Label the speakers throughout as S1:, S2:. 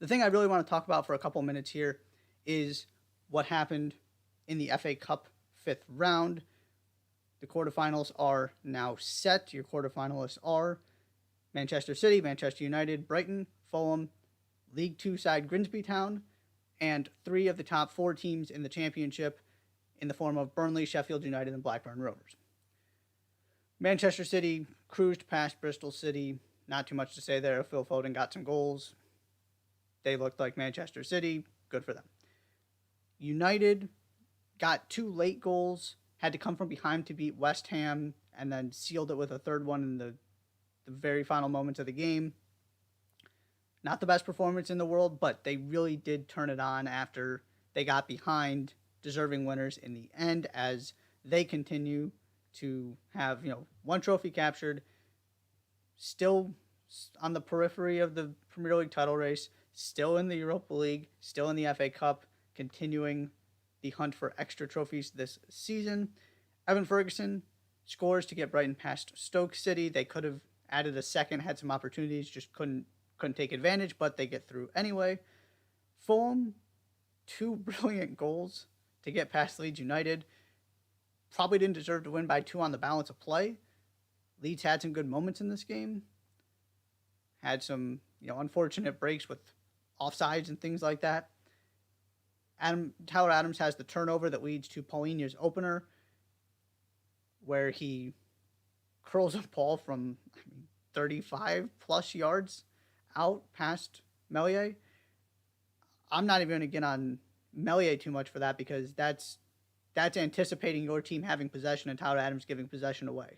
S1: The thing I really want to talk about for a couple minutes here is what happened in the FA Cup fifth round. The quarterfinals are now set. Your quarterfinalists are Manchester City, Manchester United, Brighton, Fulham, League Two side Grimsby Town, and three of the top four teams in the championship in the form of Burnley, Sheffield United, and Blackburn Rovers. Manchester City cruised past Bristol City. Not too much to say there. Phil Foden got some goals. They looked like Manchester City. Good for them. United got two late goals, had to come from behind to beat West Ham, and then sealed it with a third one in the very final moments of the game. Not the best performance in the world, but they really did turn it on after they got behind, deserving winners in the end, as they continue to have, one trophy captured, still on the periphery of the Premier League title race, still in the Europa League, still in the FA Cup, continuing the hunt for extra trophies this season. Evan Ferguson scores to get Brighton past Stoke City. They could have added a second, had some opportunities, just couldn't take advantage, but they get through anyway. Fulham, two brilliant goals to get past Leeds United. Probably didn't deserve to win by two on the balance of play. Leeds had some good moments in this game. Had some, unfortunate breaks with offsides and things like that. Tyler Adams has the turnover that leads to Paulinho's opener, where he curls a ball from 35 plus yards out past Melier. I'm not even going to get on Melier too much for that, because that's anticipating your team having possession and Tyler Adams giving possession away.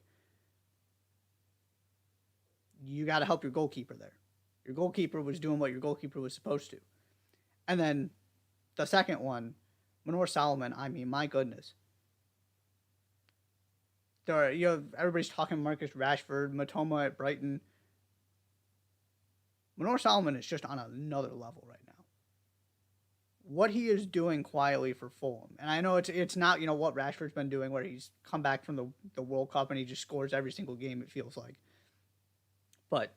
S1: You got to help your goalkeeper there. Your goalkeeper was doing what your goalkeeper was supposed to. And then the second one, Manor Solomon, my goodness. Everybody's talking Marcus Rashford, Matoma at Brighton. Manor Solomon is just on another level right now. What he is doing quietly for Fulham, and I know it's not what Rashford's been doing, where he's come back from the World Cup and he just scores every single game, it feels like. But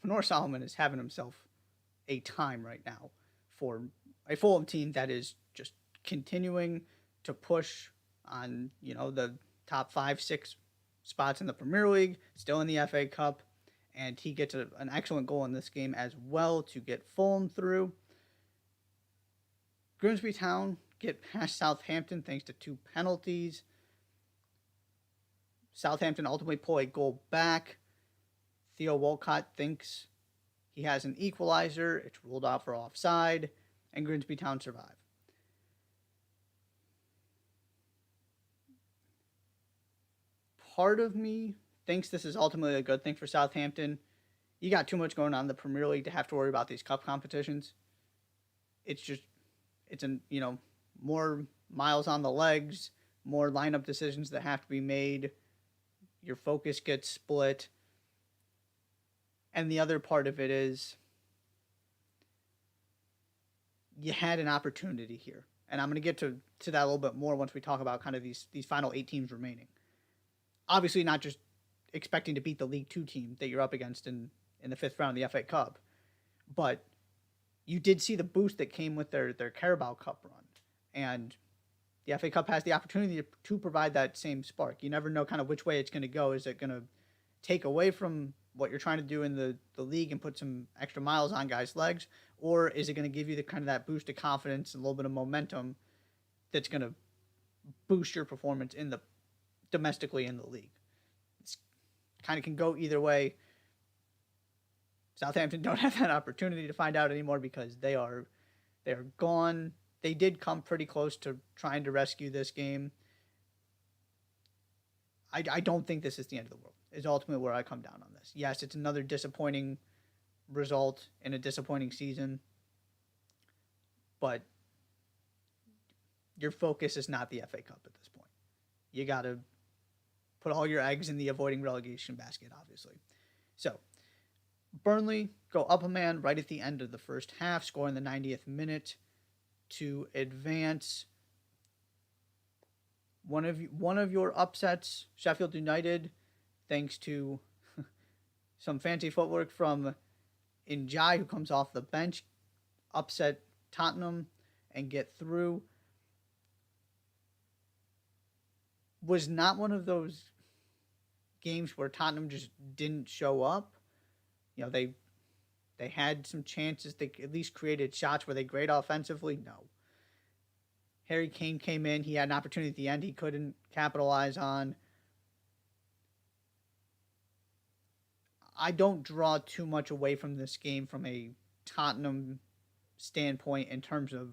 S1: Manor Solomon is having himself a time right now for a Fulham team that is just continuing to push on, the top 5-6 spots in the Premier League, still in the FA Cup, and he gets an excellent goal in this game as well to get Fulham through. Grimsby Town get past Southampton thanks to two penalties. Southampton ultimately pull a goal back. Theo Walcott thinks he has an equalizer. It's ruled out for offside, and Grimsby Town survive. Part of me thinks this is ultimately a good thing for Southampton. You got too much going on in the Premier League to have to worry about these cup competitions. It's more miles on the legs, more lineup decisions that have to be made. Your focus gets split. And the other part of it is you had an opportunity here. And I'm going to get to that a little bit more once we talk about kind of these final 8 teams remaining. Obviously not just expecting to beat the League Two team that you're up against in the fifth round of the FA Cup, but you did see the boost that came with their Carabao Cup run. And the FA Cup has the opportunity to provide that same spark. You never know kind of which way it's going to go. Is it going to take away from what you're trying to do in the league and put some extra miles on guys' legs? Or is it going to give you the kind of that boost of confidence and a little bit of momentum that's going to boost your performance domestically in the league? It's kind of can go either way. Southampton don't have that opportunity to find out anymore because they are gone. They did come pretty close to trying to rescue this game. I don't think this is the end of the world, is ultimately where I come down on this. Yes, it's another disappointing result in a disappointing season, but your focus is not the FA Cup at this point. You got to put all your eggs in the avoiding relegation basket, obviously. So, Burnley go up a man right at the end of the first half, scoring the 90th minute to advance. One of your upsets, Sheffield United, thanks to some fancy footwork from in Jai, who comes off the bench, upset Tottenham and get through. Was not one of those games where Tottenham just didn't show up. They had some chances. They at least created shots. Were they great offensively? No. Harry Kane came in. He had an opportunity at the end he couldn't capitalize on. I don't draw too much away from this game from a Tottenham standpoint in terms of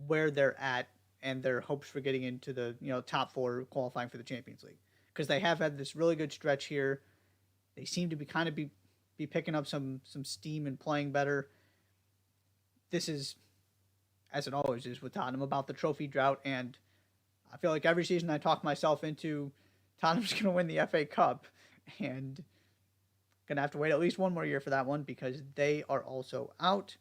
S1: where they're at and their hopes for getting into the top four qualifying for the Champions League, because they have had this really good stretch here. They seem to be picking up some steam and playing better. This is, as it always is with Tottenham, about the trophy drought, and I feel like every season I talk myself into Tottenham's going to win the FA Cup, and going to have to wait at least one more year for that one because they are also out.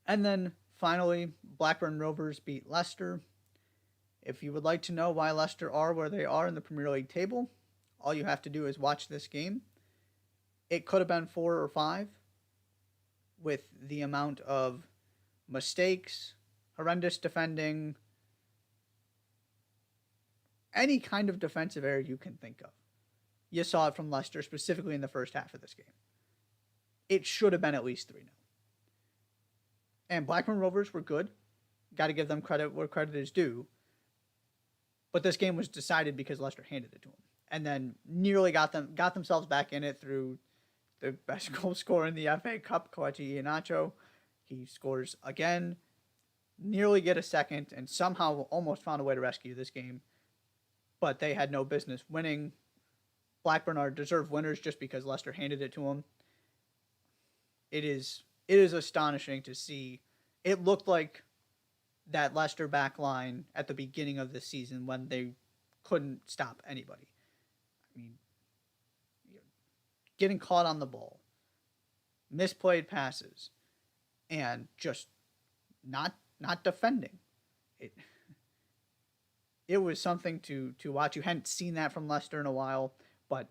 S1: And then finally, Blackburn Rovers beat Leicester. If you would like to know why Leicester are where they are in the Premier League table, all you have to do is watch this game. It could have been 4 or 5 with the amount of mistakes, horrendous defending, any kind of defensive error you can think of. You saw it from Leicester, specifically in the first half of this game. It should have been at least 3-0. And Blackburn Rovers were good. Got to give them credit where credit is due. But this game was decided because Leicester handed it to them. And then nearly got themselves back in it through the best goal scorer in the FA Cup, Kelechi Iheanacho. He scores again, nearly get a second, and somehow almost found a way to rescue this game. But they had no business winning. Blackburn are deserved winners just because Leicester handed it to them. It is astonishing to see. It looked like that Leicester back line at the beginning of the season when they couldn't stop anybody. I mean, getting caught on the ball, misplayed passes, and just not defending. It was something to watch. You hadn't seen that from Leicester in a while, but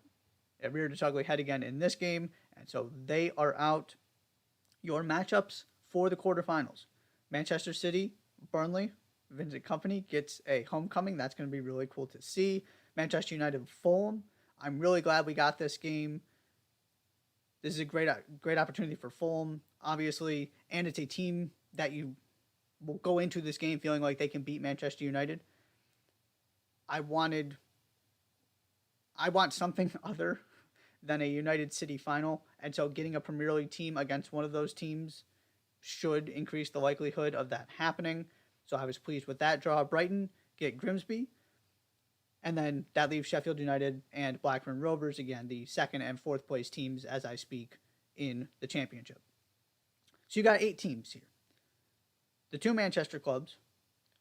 S1: it reared its ugly head again in this game, and so they are out. Your matchups for the quarterfinals: Manchester City, Burnley. Vincent Kompany gets a homecoming. That's going to be really cool to see. Manchester United, Fulham. I'm really glad we got this game. This is a great opportunity for Fulham, obviously, and it's a team that you will go into this game feeling like they can beat Manchester United. I want something other than a United City final, and so getting a Premier League team against one of those teams should increase the likelihood of that happening. So I was pleased with that draw. Brighton get Grimsby, and then that leaves Sheffield United and Blackburn Rovers, again, the second and fourth place teams as I speak in the championship. So you got 8 teams here. The 2 Manchester clubs,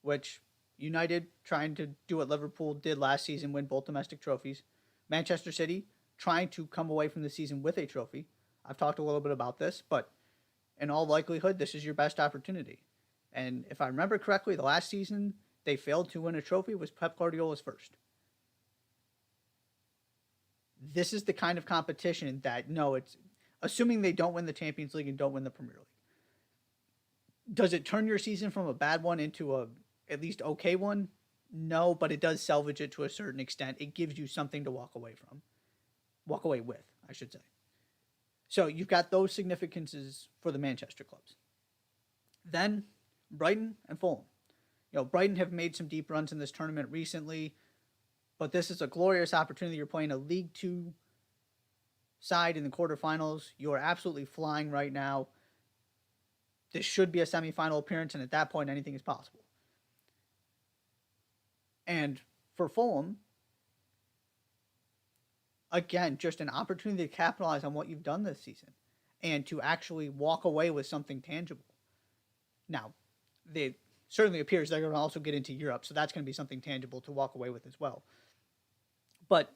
S1: which United trying to do what Liverpool did last season, win both domestic trophies. Manchester City trying to come away from the season with a trophy. I've talked a little bit about this, but in all likelihood, this is your best opportunity. And if I remember correctly, the last season they failed to win a trophy was Pep Guardiola's first. This is the kind of competition that, it's assuming they don't win the Champions League and don't win the Premier League. Does it turn your season from a bad one into a at least okay one? No, but it does salvage it to a certain extent. It gives you something to walk away with, I should say. So you've got those significances for the Manchester clubs. Then Brighton and Fulham. Brighton have made some deep runs in this tournament recently, but this is a glorious opportunity. You're playing a League Two side in the quarterfinals. You are absolutely flying right now. This should be a semifinal appearance, and at that point, anything is possible. And for Fulham, again, just an opportunity to capitalize on what you've done this season and to actually walk away with something tangible. Now, it certainly appears they're going to also get into Europe, so that's going to be something tangible to walk away with as well. But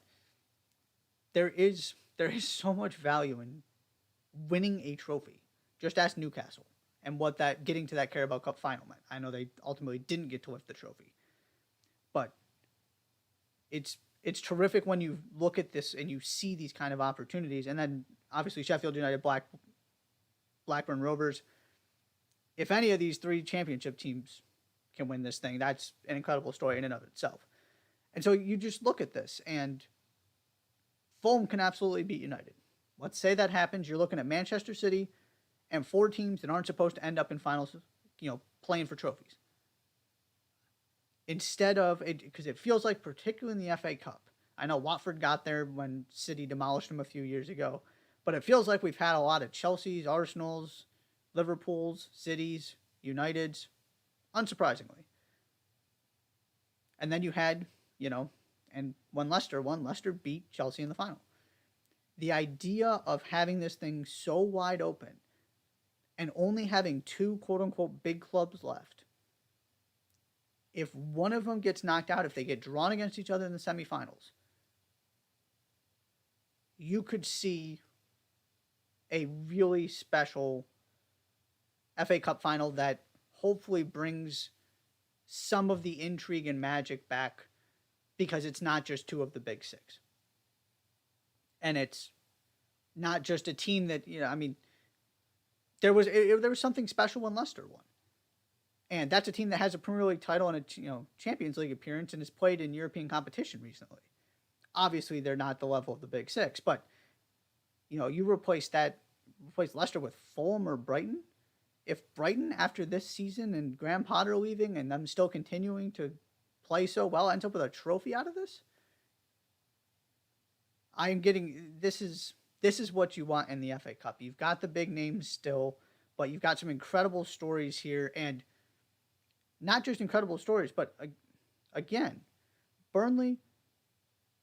S1: there is so much value in winning a trophy. Just ask Newcastle and what that getting to that Carabao Cup final meant. I know they ultimately didn't get to lift the trophy, but it's it's terrific when you look at this and you see these kind of opportunities. And then obviously Sheffield United, Blackburn Rovers. If any of these three championship teams can win this thing, that's an incredible story in and of itself. And so you just look at this, and Fulham can absolutely beat United. Let's say that happens. You're looking at Manchester City and four teams that aren't supposed to end up in finals, playing for trophies. Instead of it, because it feels like, particularly in the FA Cup, I know Watford got there when City demolished them a few years ago, but it feels like we've had a lot of Chelsea's, Arsenal's, Liverpool's, City's, United's, unsurprisingly. And then you had, and when Leicester won, Leicester beat Chelsea in the final. The idea of having this thing so wide open and only having two quote unquote big clubs left, if one of them gets knocked out, if they get drawn against each other in the semifinals, you could see a really special FA Cup final that hopefully brings some of the intrigue and magic back, because it's not just two of the big six. And it's not just a team that, there was something special when Leicester won. And that's a team that has a Premier League title and a Champions League appearance and has played in European competition recently. Obviously, they're not the level of the big six, but you replace Leicester with Fulham or Brighton. If Brighton, after this season and Graham Potter leaving and them still continuing to play so well, ends up with a trophy out of this, this is what you want in the FA Cup. You've got the big names still, but you've got some incredible stories here, and not just incredible stories, but again, Burnley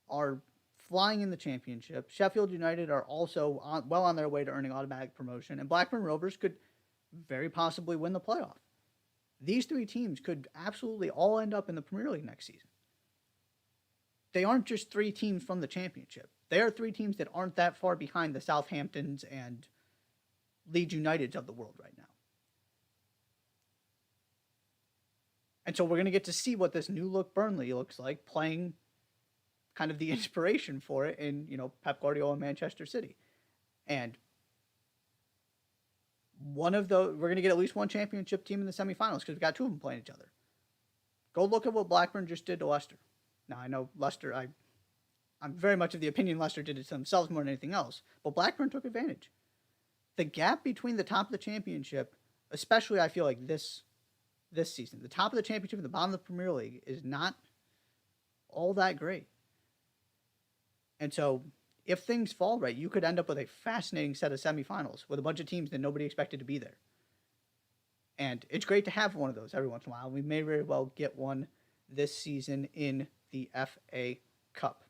S1: are flying in the championship. Sheffield United are also well on their way to earning automatic promotion, and Blackburn Rovers could very possibly win the playoff. These three teams could absolutely all end up in the Premier League next season. They aren't just three teams from the championship. They are three teams that aren't that far behind the Southamptons and Leeds Uniteds of the world right now. And so we're going to get to see what this new look Burnley looks like, playing kind of the inspiration for it in, Pep Guardiola and Manchester City. And we're going to get at least one championship team in the semifinals, because we've got two of them playing each other. Go look at what Blackburn just did to Leicester. Now, I know Leicester, I'm very much of the opinion Leicester did it to themselves more than anything else, but Blackburn took advantage. The gap between the top of the championship, especially I feel like this season, the top of the championship and the bottom of the Premier League is not all that great. And so if things fall right, you could end up with a fascinating set of semifinals with a bunch of teams that nobody expected to be there. And it's great to have one of those every once in a while. We may very well get one this season in the FA Cup.